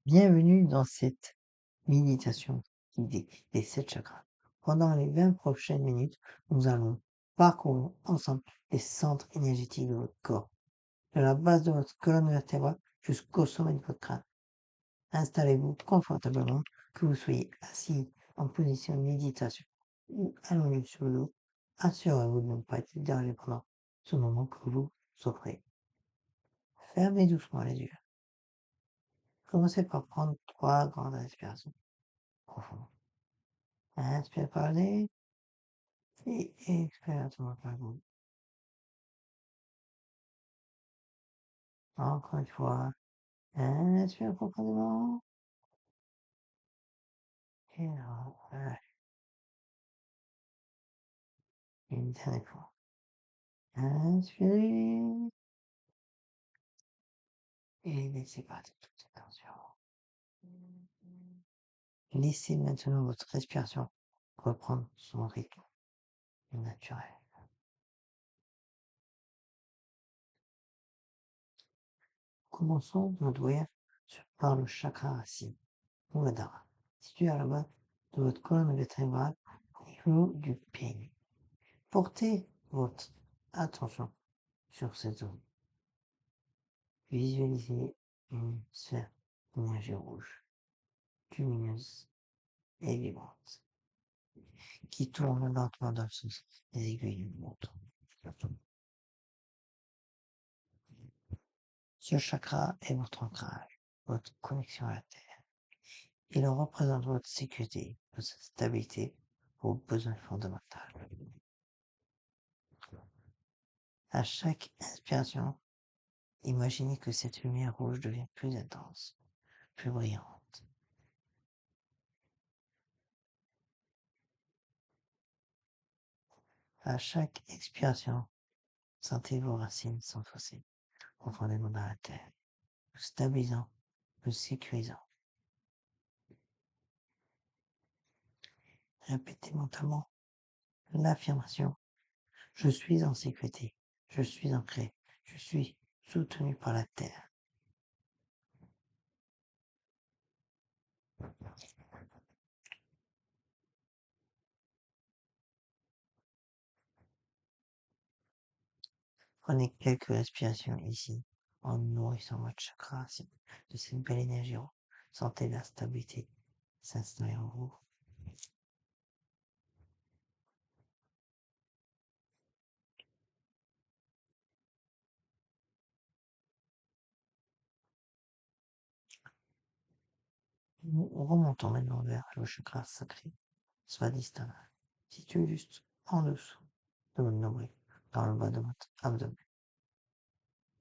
Bienvenue dans cette méditation guidée des 7 chakras. Pendant les 20 prochaines minutes, nous allons parcourir ensemble les centres énergétiques de votre corps, de la base de votre colonne vertébrale jusqu'au sommet de votre crâne. Installez-vous confortablement, que vous soyez assis en position de méditation ou allongé sur le dos. Assurez-vous de ne pas être dérangé pendant ce moment que vous offrez. Fermez doucement les yeux. Commencez par prendre 3 grandes respirations profondes. Inspire par le nez et expire lentement par la bouche. Encore une fois, inspire profondément et relâche. Une dernière fois. Inspirez et laissez partir toute cette tension. Laissez maintenant votre respiration reprendre son rythme naturel. Commençons notre voyage par le chakra racine, Muladhara, situé à la base de votre colonne vertébrale au niveau du périnée. Portez votre attention sur cette zone. Visualisez une sphère d'énergie rouge, lumineuse et vibrante, qui tourne lentement dans le sens des aiguilles d'une montre. Ce chakra est votre ancrage, votre connexion à la Terre. Il représente votre sécurité, votre stabilité, vos besoins fondamentaux. À chaque inspiration, imaginez que cette lumière rouge devient plus intense, plus brillante. À chaque expiration, sentez vos racines s'enfoncer profondément dans la terre, vous stabilisant, vous sécurisant. Répétez mentalement l'affirmation: je suis en sécurité, je suis ancré, je suis soutenu par la terre. Prenez quelques respirations ici, en nourrissant votre chakra de cette belle énergie. Sentez la stabilité s'installer en vous. Nous remontons maintenant vers le chakra sacré, Svadhisthana, situé juste en dessous de votre nombril, dans le bas de votre abdomen.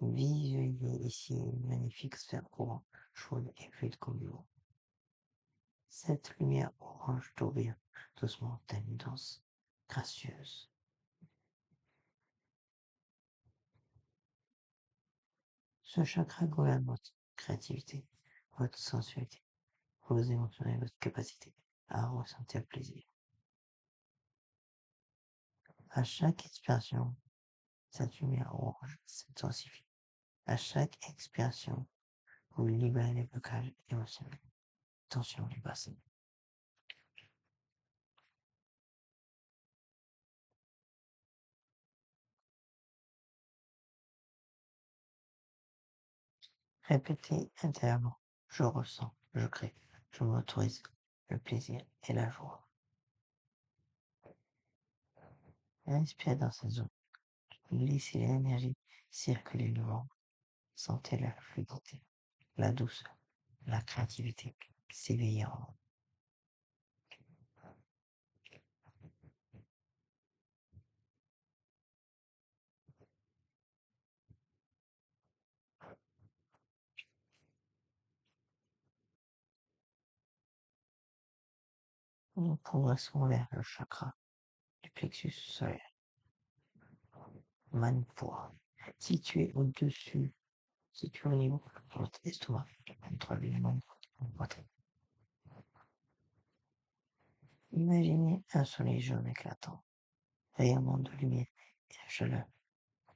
Visualisez ici une magnifique sphère orange, chaude et fluide comme l'eau. Cette lumière orange tourbillonne doucement telle une danse gracieuse. Ce chakra gouverne votre créativité, votre sensualité, vos émotions et votre capacité à ressentir le plaisir. À chaque expiration, cette lumière orange s'intensifie. À chaque expiration, vous libérez les blocages émotionnels, tensions du passé. Répétez intérieurement: je ressens, je crée, je m'autorise le plaisir et la joie. Inspirez dans cette zone. Laissez l'énergie circuler devant. Sentez la fluidité, la douceur, la créativité s'éveiller en vous. Nous progressons vers le chakra du plexus solaire, Manipura, situé au-dessus, situé au niveau de votre estomac, entre les membres de votre poitrine. Imaginez un soleil jaune éclatant, rayonnant de lumière et de chaleur.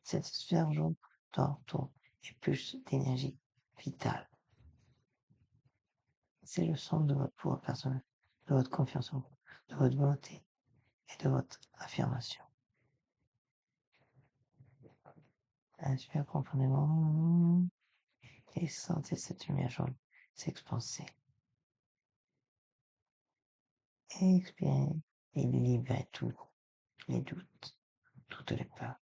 Cette sphère jaune tourne et pulse d'énergie vitale. C'est le centre de votre pouvoir personnel, de votre confiance en vous, de votre volonté et de votre affirmation. Inspirez profondément et sentez cette lumière jaune s'expanser. Expirez et libérez tous les doutes, toutes les peurs,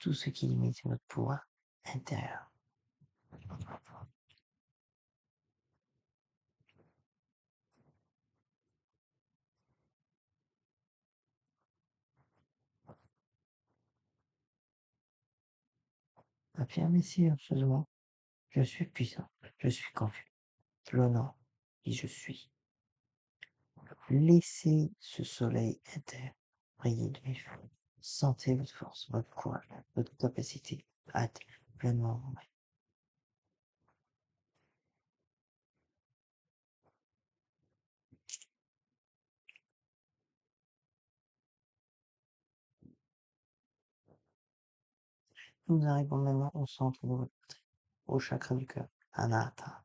tout ce qui limite votre pouvoir intérieur. Affirmez silencieusement, je suis puissant, je suis confiant, l'honneur qui je suis. Laissez ce soleil intérieur briller de mes cheveux. Sentez votre force, votre courage, votre capacité à être pleinement vous-même. Nous arrivons maintenant au centre de votre poitrine, au chakra du cœur, Anahata.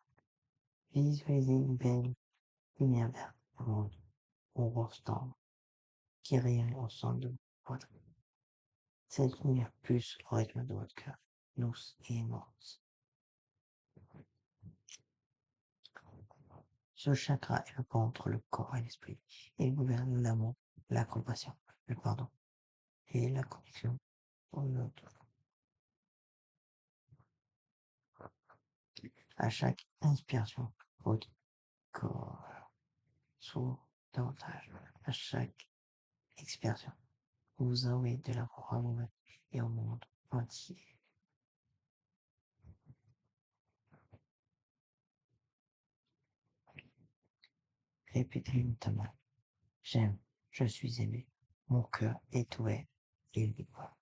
Visualisez une belle lumière verte, ronde, ou rose tendre, qui rayonne au centre de votre poitrine. Cette lumière pulse au rythme de votre cœur, douce et immense. Ce chakra est le pont entre le corps et l'esprit. Il gouverne l'amour, la compassion, le pardon et la connexion aux autres. À chaque inspiration, votre corps s'ouvre davantage. À chaque expiration, vous envoyez de l'amour à vous-même et au monde entier. Répétez notamment, j'aime, je suis aimé, mon cœur est ouvert et libre.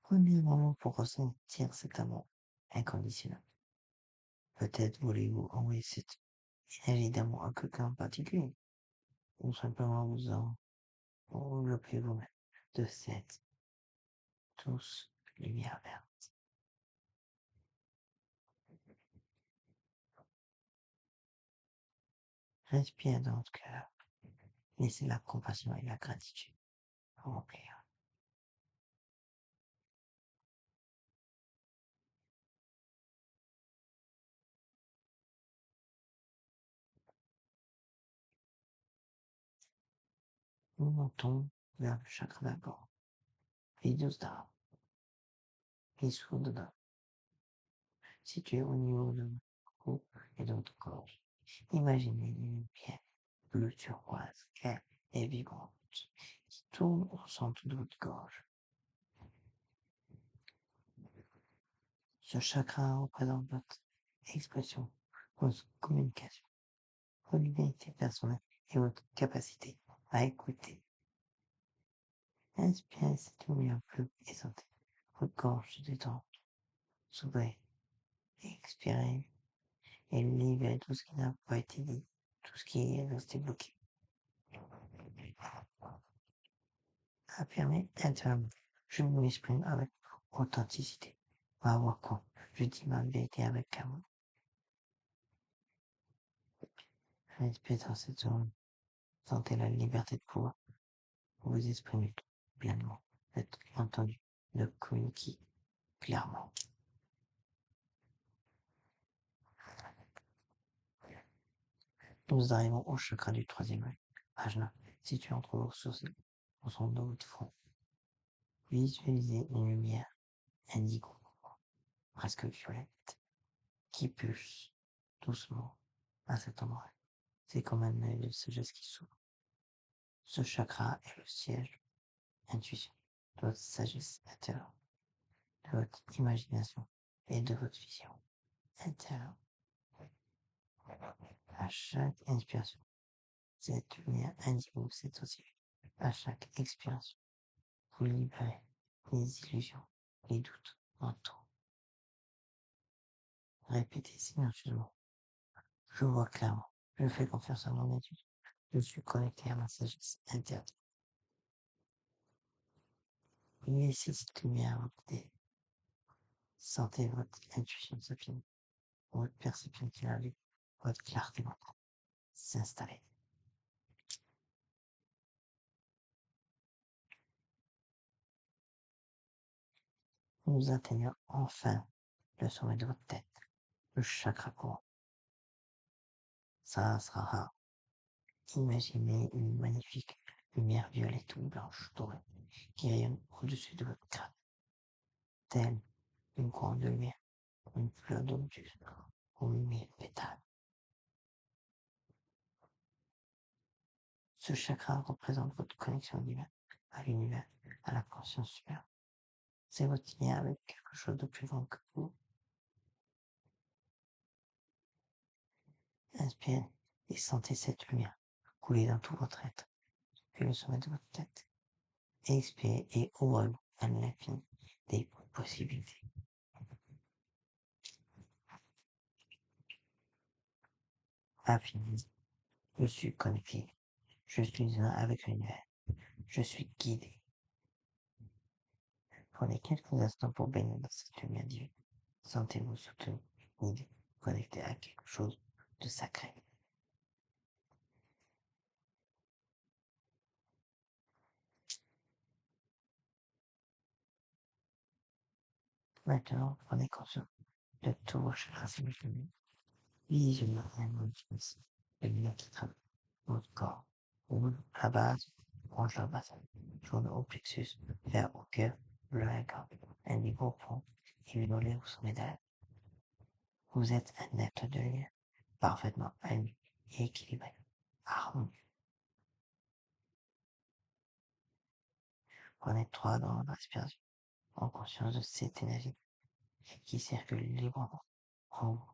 Prenez un moment pour ressentir cet amour inconditionnel. Peut-être voulez-vous envoyer cette énergie d'amour à quelqu'un en particulier, ou simplement vous envelopper vous-même de cette douce lumière verte. Respirez dans votre cœur. Laissez la compassion et la gratitude vous remplir. Nous montons vers le chakra d'abord, Vidusdhara, Visuddhara, situé au niveau de votre cou et de votre gorge. Imaginez une lumière bleue turquoise, claire et vibrante, qui tourne au centre de votre gorge. Ce chakra représente votre expression, votre communication, votre identité personnelle et votre capacité à écouter. Inspirez cette lumière bleue et sentez votre gorge se détendre, s'ouvrir. Expirez et libérez tout ce qui n'a pas été dit, tout ce qui est resté bloqué. Affirmez intérieurement, je m'exprime avec authenticité. Ma voix compte, je dis ma vérité avec amour. Respirez dans cette zone, sentez la liberté de pouvoir vous exprimer pleinement, d'être entendu, de communiquer clairement. Nous arrivons au chakra du troisième œil, Ajna, situé entre vos sourcils, au centre de votre front. Visualisez une lumière indigo, presque violette, qui pulse doucement à cet endroit. C'est comme un œil de sagesse qui s'ouvre. Ce chakra est le siège intuition de votre sagesse intérieure, de votre imagination et de votre vision intérieure. À chaque inspiration, cette lumière indigo s'intensifie. À chaque expiration, vous libérez les illusions, les doutes mentaux. Répétez silencieusement. Je vois clairement. Je fais confiance à mon intuition. Je suis connecté à ma sagesse intérieure. Laissez cette lumière vous guider. Sentez votre intuition s'affiner. votre perception claire, votre clarté mentale s'installer. Nous atteignons enfin le sommet de votre tête, le chakra courant. Sahasrara. Imaginez une magnifique lumière violette ou blanche dorée qui rayonne au-dessus de votre crâne, telle une couronne de lumière, une fleur de lotus aux mille pétales. Ce chakra représente votre connexion divine à l'univers, à la conscience supérieure. C'est votre lien avec quelque chose de plus grand que vous. Inspirez et sentez cette lumière couler dans tout votre être, puis le sommet de votre tête. Expirez et ouvrez-vous à l'infini des possibilités. Infini. Je suis connecté. Je suis un avec l'univers. Je suis guidé. Prenez quelques instants pour baigner dans cette lumière divine. Sentez-vous soutenu, guidé, connecté à quelque chose de sacré. Maintenant, prenez conscience de tous vos chakras simultanés. Visualisez un espèce de lumière qui traverse votre corps. Ouvre la base, branche la base, tourne au plexus, vers au cœur, bleu à corps, indigo au fond, et violet au sommet de la. Vous êtes un être de lumière, parfaitement aligné et équilibré, harmonieux. Prenez 3 grandes respirations en conscience de cette énergie qui circule librement en vous.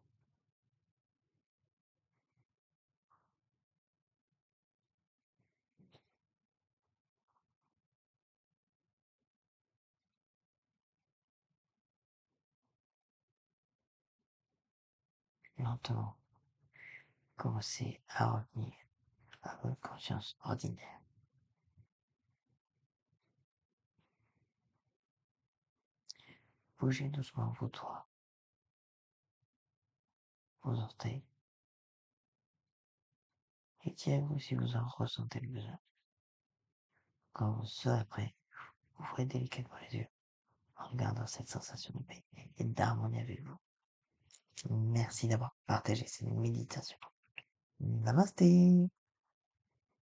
Lentement, commencez à revenir à votre conscience ordinaire. Bougez doucement vos doigts, vos orteils. Étirez-vous si vous en ressentez le besoin. Quand vous serez prêt, ouvrez délicatement les yeux en gardant cette sensation de paix et d'harmonie avec vous. Merci d'avoir partagé cette méditation. Namasté.